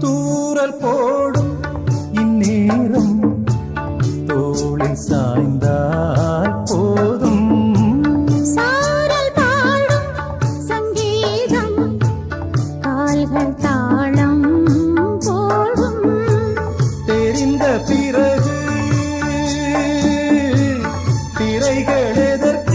தூரல் போடும் இந்நேரம் தோளில் சாய்ந்தால் போதும். சாரல் பாடும் சங்கீதம் கால்கள் தாளம் போடும். தெரிந்த பிறகு திரைகள் எதற்கு